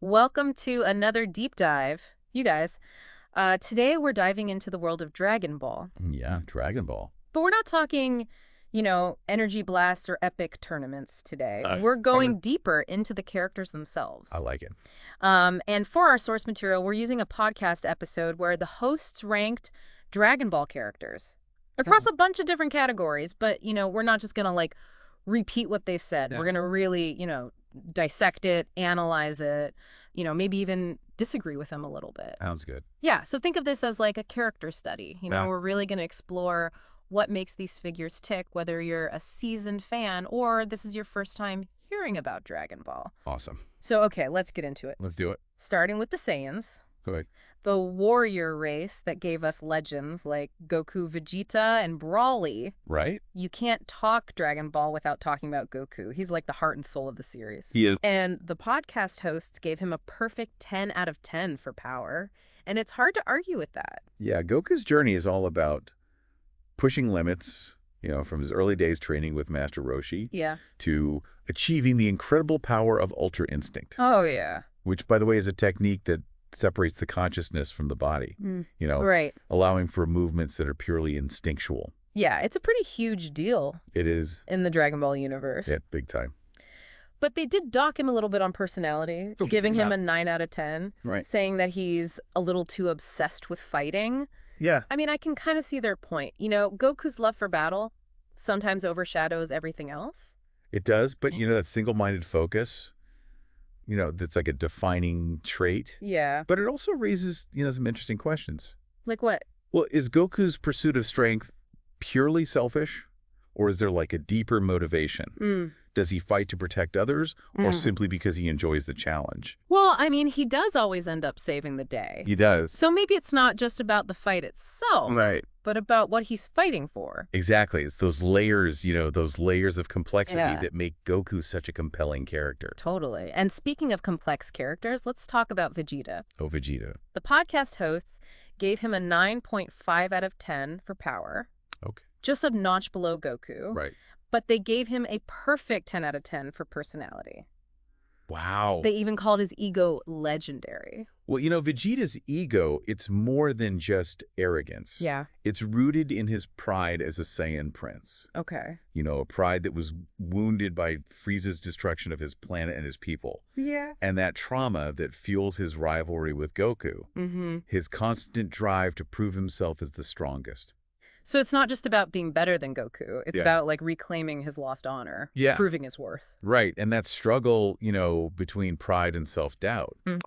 Welcome to another deep dive, you guys. Today we're diving into the world of Dragon Ball. Yeah, Dragon Ball. But we're not talking, energy blasts or epic tournaments today. Uh, We're Probably. going deeper into the characters I themselves. like it. And for our source material, we're using a podcast episode where the hosts ranked Dragon Ball characters across a bunch of different categories. But, we're not just going to repeat what they said. Yeah. We're going to really, dissect it, analyze it, maybe even disagree with them a little bit. Sounds good. Yeah, so think of this as like a character study. Yeah. We're really going to explore what makes these figures tick, whether you're a seasoned fan or this is your first time hearing about Dragon Ball. Awesome. So, okay, let's get into it. Let's do it. Starting with the Saiyans, Good. the warrior race that gave us legends like Goku, Vegeta, and Brawly. Right? You can't talk Dragon Ball without talking about Goku. He's like the heart and soul of the series. He is. And the podcast hosts gave him a perfect 10 out of 10 for power. And it's hard to argue with that. Yeah, Goku's journey is all about pushing limits, from his early days training with Master Roshi Yeah. to achieving the incredible power of Ultra Instinct, Oh, yeah. which, by the way, is a technique that separates the consciousness from the body, Right. allowing for movements that are purely instinctual. Yeah, it's a pretty huge deal It is, in the Dragon Ball universe. yeah, big time. But they did dock him a little bit on personality, giving him Yeah. a 9 out of 10, Right. saying that he's a little too obsessed with fighting. Yeah. I mean, I can kind of see their point. Goku's love for battle sometimes overshadows everything else. It does, but, that single-minded focus, that's like a defining trait. Yeah. But it also raises, some interesting questions. Like what? Well, is Goku's pursuit of strength purely selfish, or is there like a deeper motivation? Does he fight to protect others, or simply because he enjoys the challenge? Well, I mean, he does always end up saving the day. He does. So maybe it's not just about the fight itself, Right. but about what he's fighting for. Exactly. It's those layers, those layers of complexity Yeah. that make Goku such a compelling character. Totally. And speaking of complex characters, let's talk about Vegeta. Oh, Vegeta. The podcast hosts gave him a 9.5 out of 10 for power, Okay. just a notch below Goku. Right. But they gave him a perfect 10 out of 10 for personality. Wow. They even called his ego legendary. Well, Vegeta's ego, it's more than just arrogance. Yeah. It's rooted in his pride as a Saiyan prince. Okay. A pride that was wounded by Frieza's destruction of his planet and his people. Yeah. And that trauma that fuels his rivalry with Goku. Mm-hmm. His constant drive to prove himself as the strongest. So it's not just about being better than Goku. It's Yeah. about reclaiming his lost honor, Yeah. proving his worth. Right. And that struggle, between pride and self-doubt. Mm.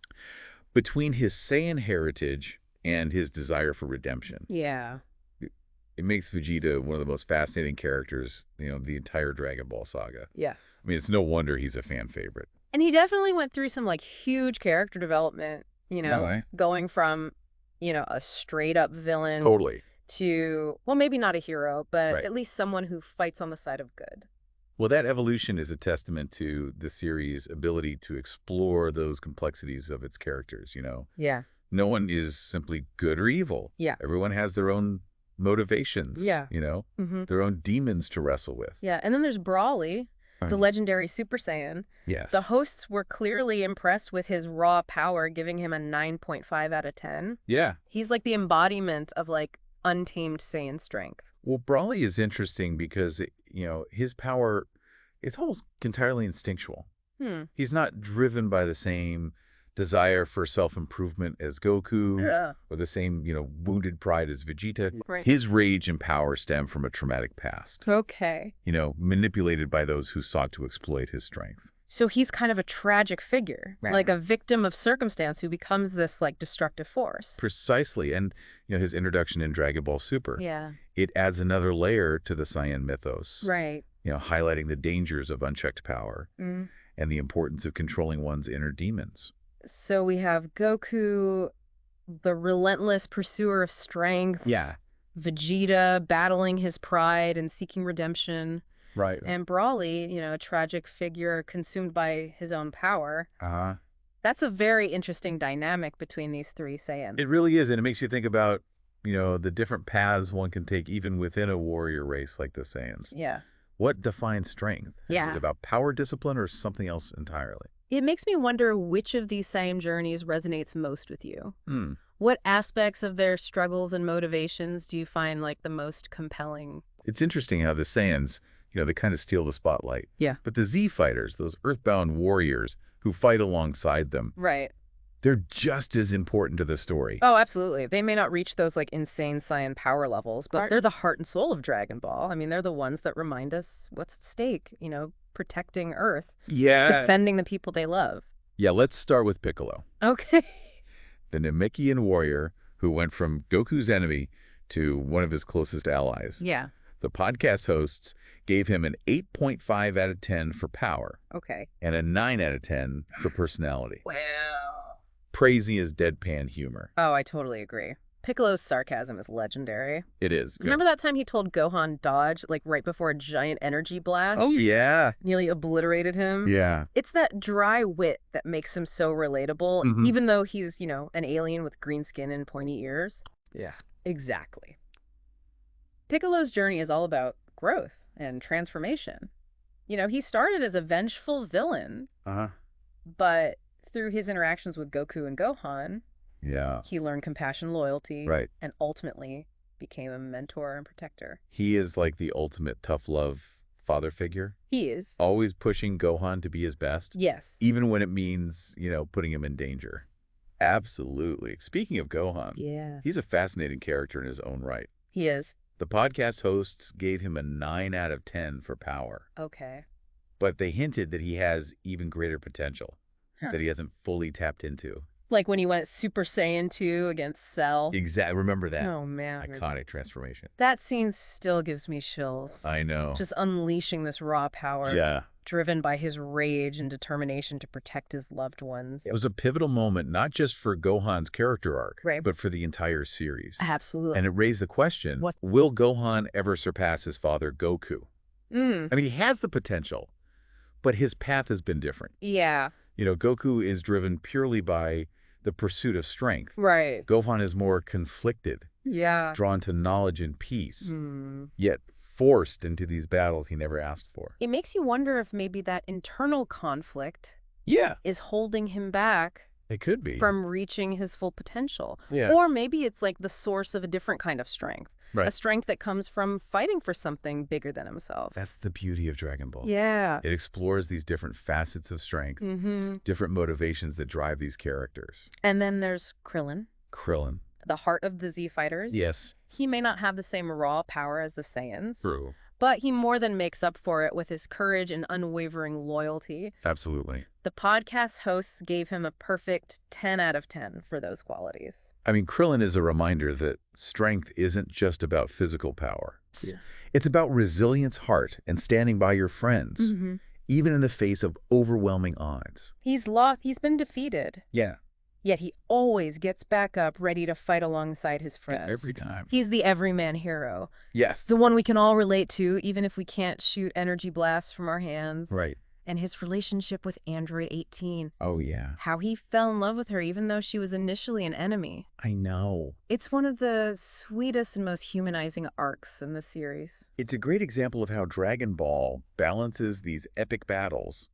Between his Saiyan heritage and his desire for redemption. Yeah. It makes Vegeta one of the most fascinating characters, the entire Dragon Ball saga. Yeah. I mean, it's no wonder he's a fan favorite. And he definitely went through some huge character development, eh? going from, a straight up villain Totally. to, well, maybe not a hero, but Right. at least someone who fights on the side of good. Well, that evolution is a testament to the series' ability to explore those complexities of its characters, Yeah. No one is simply good or evil. Yeah. Everyone has their own motivations, Yeah. Mm-hmm. their own demons to wrestle with. Yeah. And then there's Brawly, the Right. legendary Super Saiyan. Yes. The hosts were clearly impressed with his raw power, giving him a 9.5 out of 10. Yeah. He's like the embodiment of untamed Saiyan strength. Well, Brawly is interesting because, his power, it's almost entirely instinctual. He's not driven by the same desire for self-improvement as Goku Yeah. or the same, wounded pride as Vegeta. Right. His rage and power stem from a traumatic past, Okay. manipulated by those who sought to exploit his strength. So he's kind of a tragic figure, Right. like a victim of circumstance who becomes this destructive force. Precisely. And, his introduction in Dragon Ball Super, Yeah. it adds another layer to the Saiyan mythos, Right. highlighting the dangers of unchecked power Mm. and the importance of controlling one's inner demons. So we have Goku, the relentless pursuer of strength. Yeah. Vegeta battling his pride and seeking redemption. Right. And Brawly, a tragic figure consumed by his own power. Uh-huh. That's a very interesting dynamic between these three Saiyans. It really is, and it makes you think about, the different paths one can take even within a warrior race like the Saiyans. Yeah. What defines strength? Is Yeah. it about power discipline or something else entirely? It makes me wonder which of these Saiyan journeys resonates most with you. Hmm. What aspects of their struggles and motivations do you find like the most compelling? It's interesting how the Saiyans, they kind of steal the spotlight. Yeah. But the Z fighters, those earthbound warriors who fight alongside them, Right. they're just as important to the story. Oh, absolutely. They may not reach those like insane Saiyan power levels, but they're the heart and soul of Dragon Ball. I mean, they're the ones that remind us what's at stake, protecting Earth, defending the people they love. Yeah, let's start with Piccolo, Okay. the Namekian warrior who went from Goku's enemy to one of his closest allies. Yeah. The podcast hosts gave him an 8.5 out of 10 for power. Okay. And a 9 out of 10 for personality. Well. Praising his deadpan humor. Oh, I totally agree. Piccolo's sarcasm is legendary. It is. Remember that time he told Gohan dodge, like right before a giant energy blast? Oh, yeah. Nearly obliterated him? Yeah. It's that dry wit that makes him so relatable, even though he's, an alien with green skin and pointy ears. Yeah. Exactly. Piccolo's journey is all about growth and transformation. He started as a vengeful villain, but through his interactions with Goku and Gohan, he learned compassion, loyalty, and ultimately became a mentor and protector. He is like the ultimate tough love father figure. He is. Always pushing Gohan to be his best. Yes. Even when it means, putting him in danger. Absolutely. Speaking of Gohan, he's a fascinating character in his own right. He is. The podcast hosts gave him a 9 out of 10 for power. Okay. But they hinted that he has even greater potential that he hasn't fully tapped into. Like when he went Super Saiyan 2 against Cell. Exactly. Remember that. Oh, man. Iconic transformation. That scene still gives me chills. I know. Just unleashing this raw power. Yeah. Driven by his rage and determination to protect his loved ones. It was a pivotal moment, not just for Gohan's character arc, right, but for the entire series. Absolutely. And it raised the question, will Gohan ever surpass his father, Goku? I mean, he has the potential, but his path has been different. Yeah. Goku is driven purely by the pursuit of strength. Right. Gohan is more conflicted. Yeah. Drawn to knowledge and peace. Yet forced into these battles he never asked for. It makes you wonder if maybe that internal conflict is holding him back. It could be. From reaching his full potential. Yeah. Or maybe it's like the source of a different kind of strength. Right. A strength that comes from fighting for something bigger than himself. That's the beauty of Dragon Ball. Yeah. It explores these different facets of strength, different motivations that drive these characters. And then there's Krillin. Krillin. The heart of the Z fighters. Yes. He may not have the same raw power as the Saiyans. True. But he more than makes up for it with his courage and unwavering loyalty. Absolutely. The podcast hosts gave him a perfect 10 out of 10 for those qualities. I mean, Krillin is a reminder that strength isn't just about physical power. It's about resilience, heart, and standing by your friends, even in the face of overwhelming odds. He's been defeated. Yeah. Yet he always gets back up ready to fight alongside his friends. Every time. He's the everyman hero. Yes. The one we can all relate to, even if we can't shoot energy blasts from our hands. Right. And his relationship with Android 18. Oh, yeah. How he fell in love with her even though she was initially an enemy. I know. It's one of the sweetest and most humanizing arcs in the series. It's a great example of how Dragon Ball balances these epic battles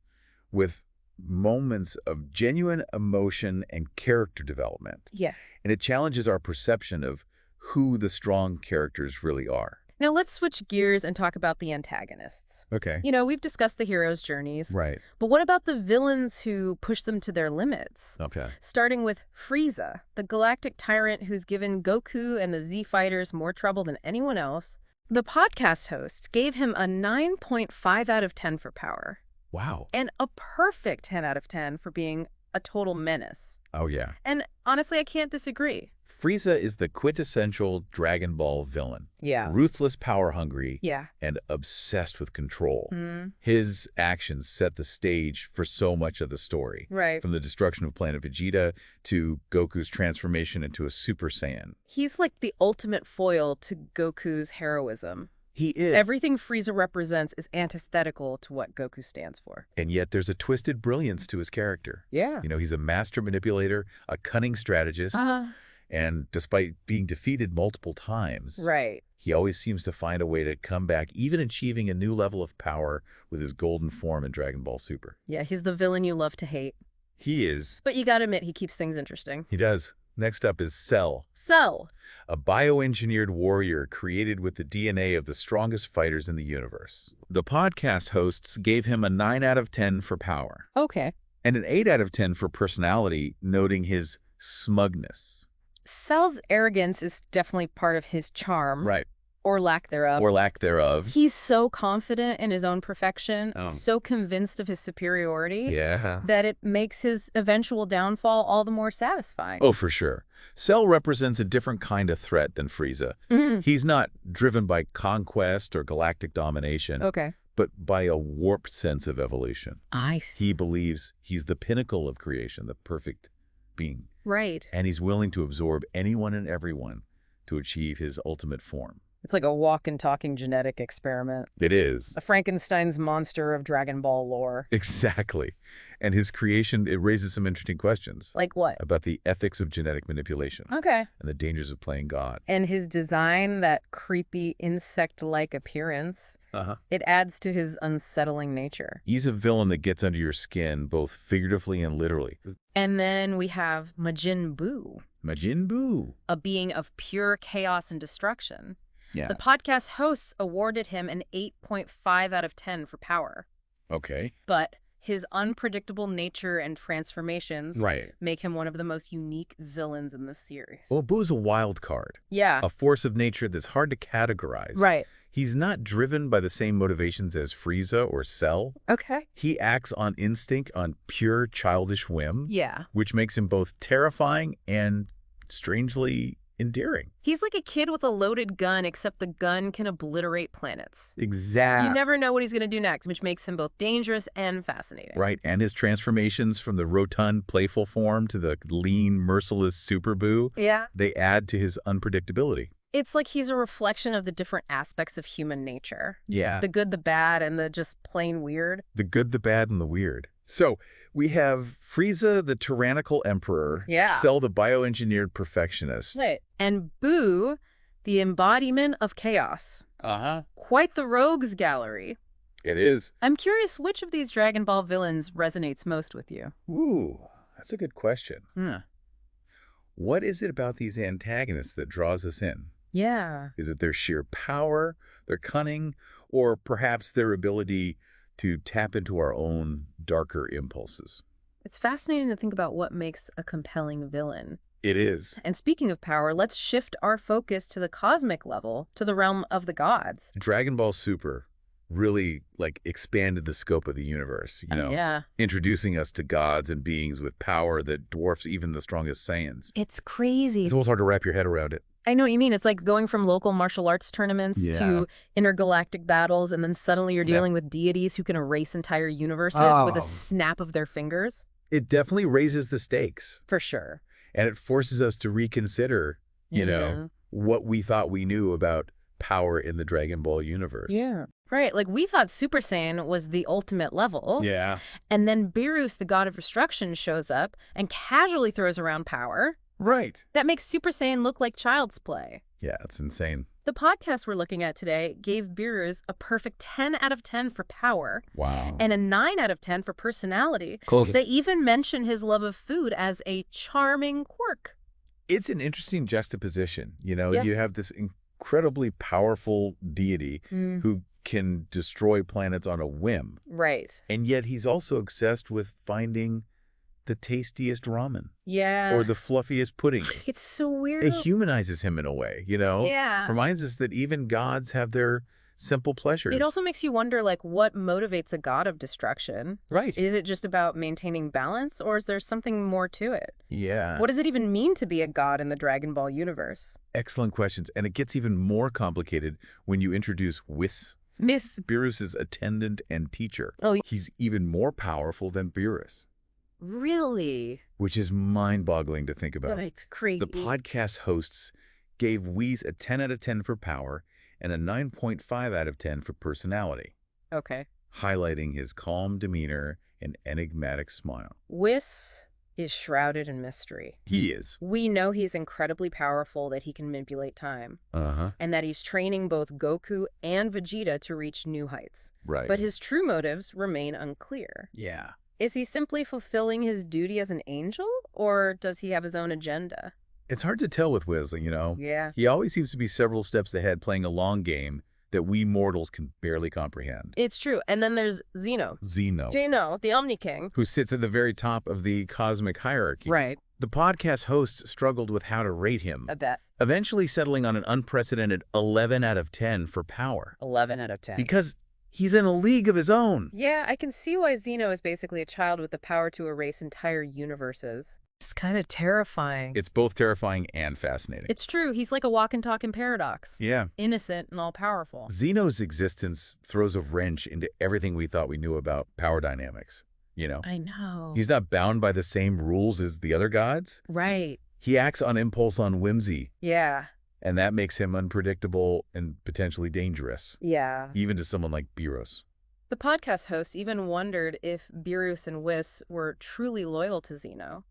with moments of genuine emotion and character development. Yeah. And it challenges our perception of who the strong characters really are. Now let's switch gears and talk about the antagonists. Okay. We've discussed the heroes' journeys. Right. But what about the villains who push them to their limits? Okay. Starting with Frieza, the galactic tyrant who's given Goku and the Z fighters more trouble than anyone else. The podcast hosts gave him a 9.5 out of 10 for power. Wow. And a perfect 10 out of 10 for being a total menace. Oh, yeah. And honestly, I can't disagree. Frieza is the quintessential Dragon Ball villain. Yeah. Ruthless, power-hungry, yeah, and obsessed with control. His actions set the stage for so much of the story. Right. From the destruction of planet Vegeta to Goku's transformation into a Super Saiyan. He's like the ultimate foil to Goku's heroism. He is. Everything Frieza represents is antithetical to what Goku stands for. And yet there's a twisted brilliance to his character. Yeah. He's a master manipulator, a cunning strategist. And despite being defeated multiple times, right, He always seems to find a way to come back, even achieving a new level of power with his golden form in Dragon Ball Super. Yeah, he's the villain you love to hate. He is. But you gotta admit, he keeps things interesting. He does. Next up is Cell. Cell. A bioengineered warrior created with the DNA of the strongest fighters in the universe. The podcast hosts gave him a 9 out of 10 for power. Okay. And an 8 out of 10 for personality, noting his smugness. Cell's arrogance is definitely part of his charm. Right. Or lack thereof. Or lack thereof. He's so confident in his own perfection, Oh. so convinced of his superiority, Yeah. that it makes his eventual downfall all the more satisfying. Oh, for sure. Cell represents a different kind of threat than Frieza. He's not driven by conquest or galactic domination, Okay. but by a warped sense of evolution. I see. He believes he's the pinnacle of creation, the perfect being. Right. And he's willing to absorb anyone and everyone to achieve his ultimate form. It's like a walking, talking genetic experiment. It is. A Frankenstein's monster of Dragon Ball lore. Exactly. And his creation, it raises some interesting questions. Like what? About the ethics of genetic manipulation. Okay. And the dangers of playing God. And his design, that creepy insect-like appearance, it adds to his unsettling nature. He's a villain that gets under your skin, both figuratively and literally. And then we have Majin Buu. Majin Buu. A being of pure chaos and destruction. Yeah. The podcast hosts awarded him an 8.5 out of 10 for power. Okay. But his unpredictable nature and transformations make him one of the most unique villains in this series. Well, Buu's a wild card. Yeah. A force of nature that's hard to categorize. Right. He's not driven by the same motivations as Frieza or Cell. Okay. He acts on instinct, on pure childish whim. Yeah. Which makes him both terrifying and strangely endearing. He's like a kid with a loaded gun, except the gun can obliterate planets. Exactly. You never know what he's going to do next, which makes him both dangerous and fascinating. Right, and his transformations from the rotund, playful form to the lean, merciless Super Buu, they add to his unpredictability. It's like he's a reflection of the different aspects of human nature. Yeah. The good, the bad, and the just plain weird. The good, the bad, and the weird. So we have Frieza, the tyrannical emperor. Yeah. Cell, the bioengineered perfectionist. Right. And Buu, the embodiment of chaos. Quite the rogues gallery. It is. I'm curious which of these Dragon Ball villains resonates most with you. Ooh, that's a good question. What is it about these antagonists that draws us in? Yeah. Is it their sheer power, their cunning, or perhaps their ability to tap into our own darker impulses? It's fascinating to think about what makes a compelling villain. It is. And speaking of power, let's shift our focus to the cosmic level, to the realm of the gods. Dragon Ball Super really expanded the scope of the universe, introducing us to gods and beings with power that dwarfs even the strongest Saiyans. It's crazy. It's almost hard to wrap your head around it. I know what you mean. It's like going from local martial arts tournaments to intergalactic battles, and then suddenly you're dealing with deities who can erase entire universes with a snap of their fingers. It definitely raises the stakes. For sure. And it forces us to reconsider, you know, what we thought we knew about power in the Dragon Ball universe. Yeah. Right. Like, we thought Super Saiyan was the ultimate level. Yeah. And then Beerus, the god of destruction, shows up and casually throws around power. Right. That makes Super Saiyan look like child's play. Yeah, it's insane. The podcast we're looking at today gave Beerus a perfect 10 out of 10 for power. Wow. And a 9 out of 10 for personality. Cool. They even mention his love of food as a charming quirk. It's an interesting juxtaposition. You know, you have this incredibly powerful deity who can destroy planets on a whim. Right. And yet he's also obsessed with finding the tastiest ramen. Yeah. Or the fluffiest pudding. It's so weird. It humanizes him in a way, you know? Yeah. Reminds us that even gods have their simple pleasures. It also makes you wonder, like, what motivates a god of destruction? Right. Is it just about maintaining balance, or is there something more to it? Yeah. What does it even mean to be a god in the Dragon Ball universe? Excellent questions. And it gets even more complicated when you introduce Whis. Miss Beerus' attendant and teacher. Oh, he's even more powerful than Beerus. Really? Which is mind-boggling to think about. That's crazy. The podcast hosts gave Whis a 10 out of 10 for power and a 9.5 out of 10 for personality. Okay. Highlighting his calm demeanor and enigmatic smile. Whis is shrouded in mystery. He is. We know he's incredibly powerful, that he can manipulate time, and that he's training both Goku and Vegeta to reach new heights. Right. But his true motives remain unclear. Yeah. Is he simply fulfilling his duty as an angel, or does he have his own agenda? It's hard to tell with Whis, Yeah. He always seems to be several steps ahead, playing a long game that we mortals can barely comprehend. It's true. And then there's Zeno, the Omni King, who sits at the very top of the cosmic hierarchy. Right. The podcast hosts struggled with how to rate him, I bet. eventually settling on an unprecedented 11 out of 10 for power. 11 out of 10. Because he's in a league of his own. Yeah, I can see why Zeno is basically a child with the power to erase entire universes. It's kind of terrifying. It's both terrifying and fascinating. It's true. He's like a walk-and talking paradox. Yeah. Innocent and all-powerful. Zeno's existence throws a wrench into everything we thought we knew about power dynamics, I know. He's not bound by the same rules as the other gods. Right. He acts on impulse, on whimsy. Yeah. And that makes him unpredictable and potentially dangerous. Yeah. Even to someone like Beerus. The podcast hosts even wondered if Beerus and Whis were truly loyal to Zeno,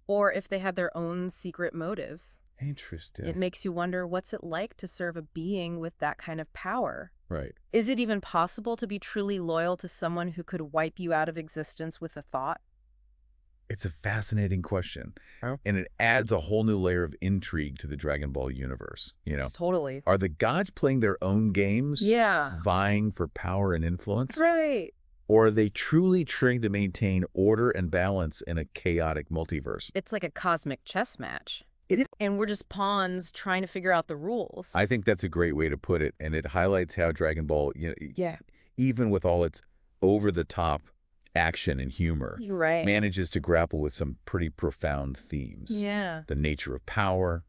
or if they had their own secret motives. Interesting. It makes you wonder, what's it like to serve a being with that kind of power? Right. Is it even possible to be truly loyal to someone who could wipe you out of existence with a thought? It's a fascinating question. Oh. And it adds a whole new layer of intrigue to the Dragon Ball universe, Totally. Are the gods playing their own games? Yeah. Vying for power and influence? Right. Or are they truly trying to maintain order and balance in a chaotic multiverse? It's like a cosmic chess match. It is. And we're just pawns trying to figure out the rules. I think that's a great way to put it. And it highlights how Dragon Ball, Yeah. even with all its over-the-top action and humor, You're right. manages to grapple with some pretty profound themes. Yeah. The nature of power,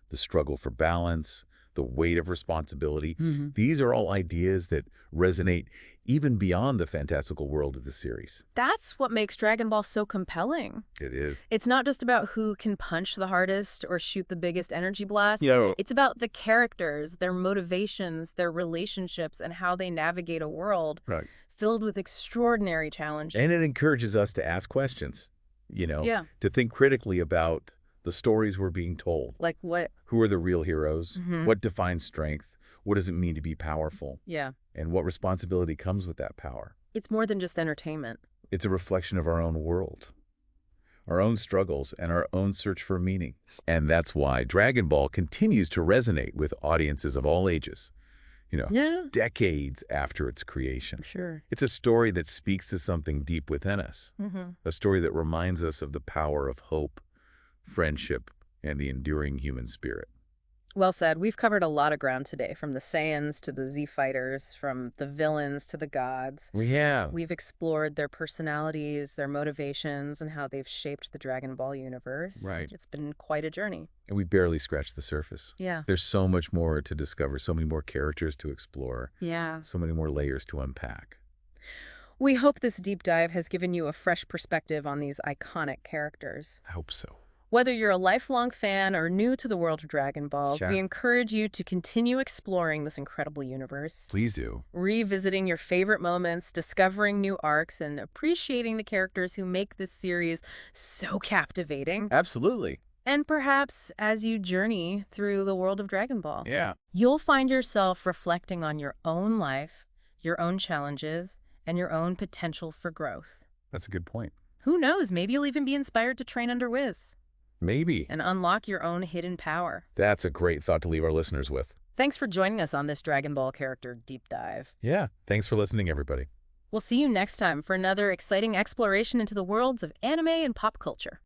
the struggle for balance, the weight of responsibility. These are all ideas that resonate even beyond the fantastical world of the series. That's what makes Dragon Ball so compelling. It is. It's not just about who can punch the hardest or shoot the biggest energy blast. Yeah. It's about the characters, their motivations, their relationships, and how they navigate a world Right. filled with extraordinary challenges. And it encourages us to ask questions, Yeah. to think critically about the stories we're being told. Like what? Who are the real heroes? Mhm. What defines strength? What does it mean to be powerful? Yeah. And what responsibility comes with that power? It's more than just entertainment. It's a reflection of our own world, our own struggles, and our own search for meaning. And that's why Dragon Ball continues to resonate with audiences of all ages, Yeah. decades after its creation. Sure. It's a story that speaks to something deep within us, a story that reminds us of the power of hope, friendship, and the enduring human spirit. Well said. We've covered a lot of ground today, from the Saiyans to the Z Fighters, from the villains to the gods. We have. We've explored their personalities, their motivations, and how they've shaped the Dragon Ball universe. Right. It's been quite a journey. And we barely scratched the surface. Yeah. There's so much more to discover, so many more characters to explore, Yeah. so many more layers to unpack. We hope this deep dive has given you a fresh perspective on these iconic characters. I hope so. Whether you're a lifelong fan or new to the world of Dragon Ball, Sure. we encourage you to continue exploring this incredible universe, Please do. revisiting your favorite moments, discovering new arcs, and appreciating the characters who make this series so captivating. Absolutely. And perhaps as you journey through the world of Dragon Ball, Yeah. you'll find yourself reflecting on your own life, your own challenges, and your own potential for growth. That's a good point. Who knows, maybe you'll even be inspired to train under Whis Maybe. and unlock your own hidden power. That's a great thought to leave our listeners with. Thanks for joining us on this Dragon Ball character deep dive. Yeah. Thanks for listening, everybody. We'll see you next time for another exciting exploration into the worlds of anime and pop culture.